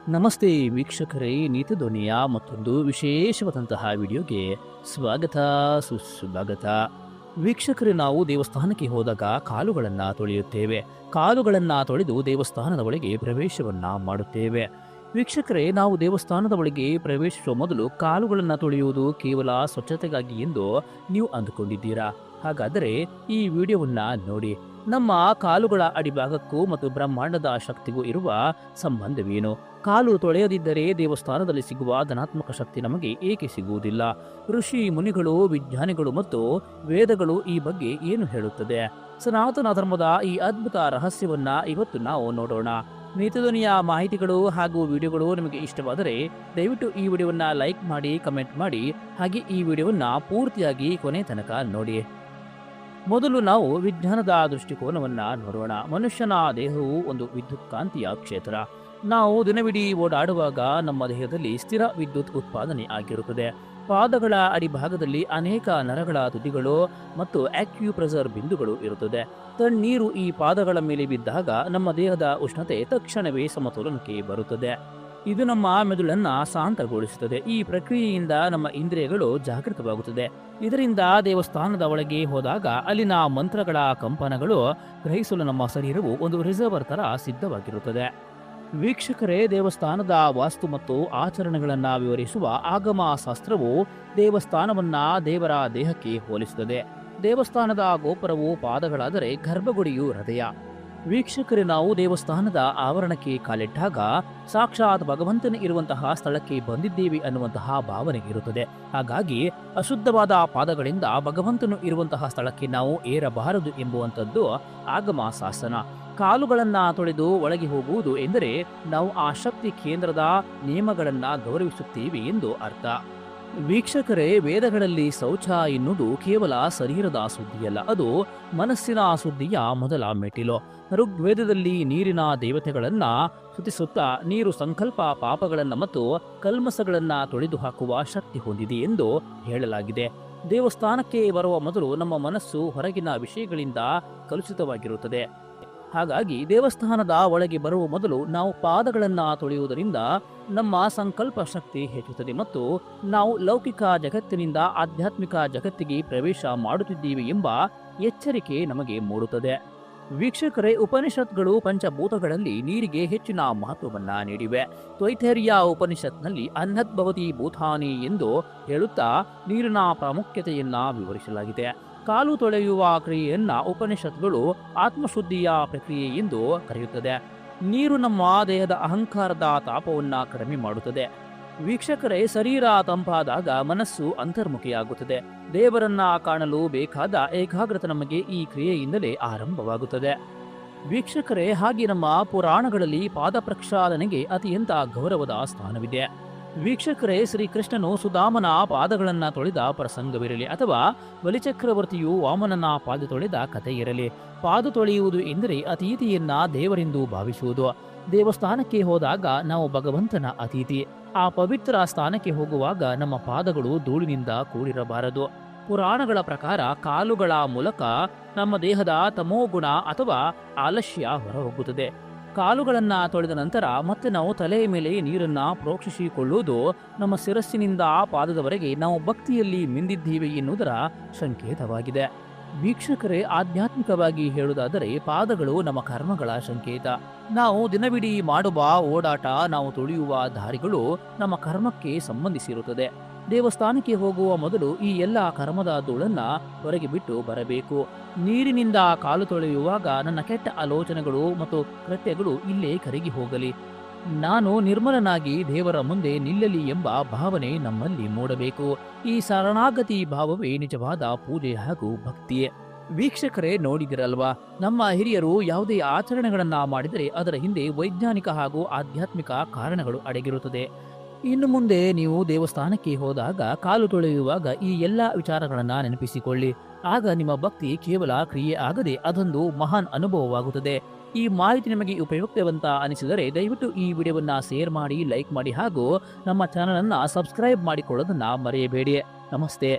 ನಮಸ್ತೆ ವೀಕ್ಷಕರೇ, ನೀತಿ ಧ್ವನಿಯ ಮತ್ತೊಂದು ವಿಶೇಷವಾದಂತಹ ವಿಡಿಯೋಗೆ ಸ್ವಾಗತ ಸುಸ್ವಾಗತ. ವೀಕ್ಷಕರೇ, ನಾವು ದೇವಸ್ಥಾನಕ್ಕೆ ಹೋದಾಗ ಕಾಲುಗಳನ್ನು ತೊಳೆಯುತ್ತೇವೆ. ಕಾಲುಗಳನ್ನು ತೊಳೆದು ದೇವಸ್ಥಾನದ ಒಳಗೆ ಪ್ರವೇಶವನ್ನ ಮಾಡುತ್ತೇವೆ. ವೀಕ್ಷಕರೇ, ನಾವು ದೇವಸ್ಥಾನದ ಒಳಗೆ ಪ್ರವೇಶಿಸುವ ಮೊದಲು ಕಾಲುಗಳನ್ನು ತೊಳೆಯುವುದು ಕೇವಲ ಸ್ವಚ್ಛತೆಗಾಗಿ ಎಂದು ನೀವು ಅಂದುಕೊಂಡಿದ್ದೀರಾ? ಹಾಗಾದರೆ ಈ ವಿಡಿಯೋವನ್ನ ನೋಡಿ. ನಮ್ಮ ಕಾಲುಗಳ ಅಡಿಭಾಗಕ್ಕೂ ಮತ್ತು ಬ್ರಹ್ಮಾಂಡದ ಶಕ್ತಿಗೂ ಇರುವ ಸಂಬಂಧವೇನು? ಕಾಲು ತೊಳೆಯದಿದ್ದರೆ ದೇವಸ್ಥಾನದಲ್ಲಿ ಸಿಗುವ ಧನಾತ್ಮಕ ಶಕ್ತಿ ನಮಗೆ ಏಕೆ ಸಿಗುವುದಿಲ್ಲ? ಋಷಿ ಮುನಿಗಳು, ವಿಜ್ಞಾನಿಗಳು ಮತ್ತು ವೇದಗಳು ಈ ಬಗ್ಗೆ ಏನು ಹೇಳುತ್ತದೆ? ಸನಾತನ ಧರ್ಮದ ಈ ಅದ್ಭುತ ರಹಸ್ಯವನ್ನ ಇವತ್ತು ನಾವು ನೋಡೋಣ. ನೀತಿಧ್ವನಿಯ ಮಾಹಿತಿಗಳು ಹಾಗೂ ವಿಡಿಯೋಗಳು ನಿಮಗೆ ಇಷ್ಟವಾದರೆ ದಯವಿಟ್ಟು ಈ ವಿಡಿಯೋವನ್ನ ಲೈಕ್ ಮಾಡಿ, ಕಮೆಂಟ್ ಮಾಡಿ, ಹಾಗೆ ಈ ವಿಡಿಯೋವನ್ನ ಪೂರ್ತಿಯಾಗಿ ಕೊನೆ ತನಕ ನೋಡಿ. ಮೊದಲು ನಾವು ವಿಜ್ಞಾನದ ದೃಷ್ಟಿಕೋನವನ್ನ ನೋಡೋಣ. ಮನುಷ್ಯನ ದೇಹವು ಒಂದು ವಿದ್ಯುತ್ ಕಾಂತೀಯ ಕ್ಷೇತ್ರ. ನಾವು ದಿನವಿಡೀ ಓಡಾಡುವಾಗ ನಮ್ಮ ದೇಹದಲ್ಲಿ ಸ್ಥಿರ ವಿದ್ಯುತ್ ಉತ್ಪಾದನೆ ಆಗಿರುತ್ತದೆ. ಪಾದಗಳ ಅಡಿಭಾಗದಲ್ಲಿ ಅನೇಕ ನರಗಳ ತುದಿಗಳು ಮತ್ತು ಆಕ್ಯುಪ್ರೆಷರ್ ಬಿಂದುಗಳು ಇರುತ್ತದೆ. ತಣ್ಣೀರು ಈ ಪಾದಗಳ ಮೇಲೆ ಬಿದ್ದಾಗ ನಮ್ಮ ದೇಹದ ಉಷ್ಣತೆ ತಕ್ಷಣವೇ ಸಮತೋಲನಕ್ಕೆ ಬರುತ್ತದೆ. ಇದು ನಮ್ಮ ಮೆದುಳನ್ನ ಶಾಂತಗೊಳಿಸುತ್ತದೆ. ಈ ಪ್ರಕ್ರಿಯೆಯಿಂದ ನಮ್ಮ ಇಂದ್ರಿಯಗಳು ಜಾಗೃತವಾಗುತ್ತದೆ. ಇದರಿಂದ ದೇವಸ್ಥಾನದ ಒಳಗೆ ಹೋದಾಗ ಅಲ್ಲಿನ ಮಂತ್ರಗಳ ಕಂಪನಗಳು ಗ್ರಹಿಸಲು ನಮ್ಮ ಶರೀರವು ಒಂದು ರಿಸರ್ವರ್ ತರ ಸಿದ್ಧವಾಗಿರುತ್ತದೆ. ವೀಕ್ಷಕರೇ, ದೇವಸ್ಥಾನದ ವಾಸ್ತು ಮತ್ತು ಆಚರಣೆಗಳನ್ನು ವಿವರಿಸುವ ಆಗಮ ಶಾಸ್ತ್ರವು ದೇವಸ್ಥಾನವನ್ನ ದೇವರ ದೇಹಕ್ಕೆ ಹೋಲಿಸುತ್ತದೆ. ದೇವಸ್ಥಾನದ ಗೋಪುರವು ಪಾದಗಳಾದರೆ ಗರ್ಭಗುಡಿಯು ಹೃದಯ. ವೀಕ್ಷಕರೇ, ನಾವು ದೇವಸ್ಥಾನದ ಆವರಣಕ್ಕೆ ಕಾಲಿಟ್ಟಾಗ ಸಾಕ್ಷಾತ್ ಭಗವಂತನೇ ಇರುವಂತಹ ಸ್ಥಳಕ್ಕೆ ಬಂದಿದ್ದೇವೆ ಅನ್ನುವಂತಹ ಭಾವನೆ ಇರುತ್ತದೆ. ಹಾಗಾಗಿ ಅಶುದ್ಧವಾದ ಪಾದಗಳಿಂದ ಭಗವಂತನು ಇರುವಂತಹ ಸ್ಥಳಕ್ಕೆ ನಾವು ಏರಬಾರದು ಎಂಬುವಂಥದ್ದು ಆಗಮ ಶಾಸನ. ಕಾಲುಗಳನ್ನ ತೊಳೆದು ಒಳಗೆ ಹೋಗುವುದು ಎಂದರೆ ನಾವು ಆ ಶಕ್ತಿ ಕೇಂದ್ರದ ನಿಯಮಗಳನ್ನ ಗೌರವಿಸುತ್ತೇವೆ ಎಂದು ಅರ್ಥ. ವೀಕ್ಷಕರೇ, ವೇದಗಳಲ್ಲಿ ಶೌಚ ಎನ್ನುವುದು ಕೇವಲ ಶರೀರದ ಶುದ್ಧಿಯಲ್ಲ, ಅದು ಮನಸ್ಸಿನ ಶುದ್ಧಿಯ ಮೊದಲ ಮೆಟ್ಟಿಲು. ಋಗ್ವೇದದಲ್ಲಿ ನೀರಿನ ದೇವತೆಗಳನ್ನ ಸ್ತುತಿಸುತ್ತಾ ನೀರು ಸಂಕಲ್ಪ, ಪಾಪಗಳನ್ನ ಮತ್ತು ಕಲ್ಮಸಗಳನ್ನ ತೊಳೆದು ಹಾಕುವ ಶಕ್ತಿ ಹೊಂದಿದೆ ಎಂದು ಹೇಳಲಾಗಿದೆ. ದೇವಸ್ಥಾನಕ್ಕೆ ಬರುವ ಮೊದಲು ನಮ್ಮ ಮನಸ್ಸು ಹೊರಗಿನ ವಿಷಯಗಳಿಂದ ಕಲುಷಿತವಾಗಿರುತ್ತದೆ. ಹಾಗಾಗಿ ದೇವಸ್ಥಾನದ ಒಳಗೆ ಬರುವ ಮೊದಲು ನಾವು ಪಾದಗಳನ್ನು ತೊಳೆಯುವುದರಿಂದ ನಮ್ಮ ಸಂಕಲ್ಪ ಶಕ್ತಿ ಹೆಚ್ಚುತ್ತದೆ ಮತ್ತು ನಾವು ಲೌಕಿಕ ಜಗತ್ತಿನಿಂದ ಆಧ್ಯಾತ್ಮಿಕ ಜಗತ್ತಿಗೆ ಪ್ರವೇಶ ಮಾಡುತ್ತಿದ್ದೀವಿ ಎಂಬ ಎಚ್ಚರಿಕೆ ನಮಗೆ ಮೂಡುತ್ತದೆ. ವೀಕ್ಷಕರೇ, ಉಪನಿಷತ್ಗಳು ಪಂಚಭೂತಗಳಲ್ಲಿ ನೀರಿಗೆ ಹೆಚ್ಚಿನ ಮಹತ್ವವನ್ನ ನೀಡಿವೆ. ತ್ವೈತೇರಿಯ ಉಪನಿಷತ್ನಲ್ಲಿ ಅನ್ನದ್ಭವತಿ ಭೂತಾನಿ ಎಂದು ಹೇಳುತ್ತಾ ನೀರಿನ ಪ್ರಾಮುಖ್ಯತೆಯನ್ನ ವಿವರಿಸಲಾಗಿದೆ. ಕಾಲು ತೊಳೆಯುವ ಕ್ರಿಯೆಯನ್ನ ಉಪನಿಷತ್ಗಳು ಆತ್ಮಶುದ್ಧಿಯ ಪ್ರಕ್ರಿಯೆ ಎಂದು ಕರೆಯುತ್ತದೆ. ನೀರು ನಮ್ಮ ದೇಹದ ಅಹಂಕಾರದ ತಾಪವನ್ನ ಕಡಿಮೆ ಮಾಡುತ್ತದೆ. ವೀಕ್ಷಕರೇ, ಶರೀರ ತಂಪಾದಾಗ ಮನಸ್ಸು ಅಂತರ್ಮುಖಿಯಾಗುತ್ತದೆ. ದೇವರನ್ನ ಕಾಣಲು ಬೇಕಾದ ಏಕಾಗ್ರತೆ ನಮಗೆ ಈ ಕ್ರಿಯೆಯಿಂದಲೇ ಆರಂಭವಾಗುತ್ತದೆ. ವೀಕ್ಷಕರೇ, ಹಾಗೆ ನಮ್ಮ ಪುರಾಣಗಳಲ್ಲಿ ಪಾದ ಪ್ರಕ್ಷಾಲನೆಗೆ ಅತ್ಯಂತ ಗೌರವದ ಸ್ಥಾನವಿದೆ. ವೀಕ್ಷಕರೇ, ಶ್ರೀಕೃಷ್ಣನು ಸುಧಾಮನ ಪಾದಗಳನ್ನ ತೊಳೆದ ಪ್ರಸಂಗವಿರಲಿ ಅಥವಾ ಬಲಿಚಕ್ರವರ್ತಿಯು ವಾಮನನ ಪಾದ ತೊಳೆದ ಕಥೆ ಇರಲಿ, ಪಾದ ತೊಳೆಯುವುದು ಎಂದರೆ ಅತಿಥಿಯನ್ನ ದೇವರೆಂದು ಭಾವಿಸುವುದು. ದೇವಸ್ಥಾನಕ್ಕೆ ಹೋದಾಗ ನಾವು ಭಗವಂತನ ಅತಿಥಿ. ಆ ಪವಿತ್ರ ಸ್ಥಾನಕ್ಕೆ ಹೋಗುವಾಗ ನಮ್ಮ ಪಾದಗಳು ಧೂಳಿನಿಂದ ಕೂಡಿರಬಾರದು. ಪುರಾಣಗಳ ಪ್ರಕಾರ ಕಾಲುಗಳ ಮೂಲಕ ನಮ್ಮ ದೇಹದ ತಮೋಗುಣ ಅಥವಾ ಆಲಸ್ಯ ಹೊರಹೋಗುತ್ತದೆ. ಕಾಲುಗಳನ್ನ ತೊಳೆದ ನಂತರ ಮತ್ತೆ ನಾವು ತಲೆಯ ಮೇಲೆ ನೀರನ್ನ ಪ್ರೋಕ್ಷಿಸಿಕೊಳ್ಳುವುದು ನಮ್ಮ ಶಿರಸ್ಸಿನಿಂದ ಪಾದದವರೆಗೆ ನಾವು ಭಕ್ತಿಯಲ್ಲಿ ಮಿಂದಿದ್ದೀವಿ ಎನ್ನುವುದರ ಸಂಕೇತವಾಗಿದೆ. ವೀಕ್ಷಕರೇ, ಆಧ್ಯಾತ್ಮಿಕವಾಗಿ ಹೇಳುವುದಾದರೆ ಪಾದಗಳು ನಮ್ಮ ಕರ್ಮಗಳ ಸಂಕೇತ. ನಾವು ದಿನವಿಡೀ ಮಾಡುವ ಓಡಾಟ, ನಾವು ತುಳಿಯುವ ದಾರಿಗಳು ನಮ್ಮ ಕರ್ಮಕ್ಕೆ ಸಂಬಂಧಿಸಿರುತ್ತದೆ. ದೇವಸ್ಥಾನಕ್ಕೆ ಹೋಗುವ ಮೊದಲು ಈ ಎಲ್ಲ ಕರ್ಮದ ಧೂಳನ್ನ ಹೊರಗೆ ಬಿಟ್ಟು ಬರಬೇಕು. ನೀರಿನಿಂದ ಕಾಲು ತೊಳೆಯುವಾಗ ನನ್ನ ಕೆಟ್ಟ ಆಲೋಚನೆಗಳು ಮತ್ತು ಕೃತ್ಯಗಳು ಇಲ್ಲೇ ಕರಗಿ ಹೋಗಲಿ, ನಾನು ನಿರ್ಮಲನಾಗಿ ದೇವರ ಮುಂದೆ ನಿಲ್ಲಲಿ ಎಂಬ ಭಾವನೆ ನಮ್ಮಲ್ಲಿ ಮೂಡಬೇಕು. ಈ ಶರಣಾಗತಿ ಭಾವವೇ ನಿಜವಾದ ಪೂಜೆ ಹಾಗೂ ಭಕ್ತಿಯೇ. ವೀಕ್ಷಕರೇ, ನೋಡಿದಿರಲ್ವಾ, ನಮ್ಮ ಹಿರಿಯರು ಯಾವುದೇ ಆಚರಣೆಗಳನ್ನ ಮಾಡಿದರೆ ಅದರ ಹಿಂದೆ ವೈಜ್ಞಾನಿಕ ಹಾಗೂ ಆಧ್ಯಾತ್ಮಿಕ ಕಾರಣಗಳು ಅಡಗಿರುತ್ತದೆ. ಇನ್ನು ಮುಂದೆ ನೀವು ದೇವಸ್ಥಾನಕ್ಕೆ ಹೋದಾಗ ಕಾಲು ತೊಳೆಯುವಾಗ ಈ ಎಲ್ಲ ವಿಚಾರಗಳನ್ನ ನೆನಪಿಸಿಕೊಳ್ಳಿ. ಆಗ ನಿಮ್ಮ ಭಕ್ತಿ ಕೇವಲ ಕ್ರಿಯೆ ಆಗದೆ ಅದೊಂದು ಮಹಾನ್ ಅನುಭವವಾಗುತ್ತದೆ. ಈ ಮಾಹಿತಿ ನಿಮಗೆ ಉಪಯುಕ್ತವಂತ ಅನಿಸಿದರೆ ದಯವಿಟ್ಟು ಈ ವಿಡಿಯೋವನ್ನ ಶೇರ್ ಮಾಡಿ, ಲೈಕ್ ಮಾಡಿ ಹಾಗೂ ನಮ್ಮ ಚಾನಲ್ ಅನ್ನ ಸಬ್ಸ್ಕ್ರೈಬ್ ಮಾಡಿಕೊಳ್ಳೋದನ್ನ ಮರೆಯಬೇಡಿ. ನಮಸ್ತೆ.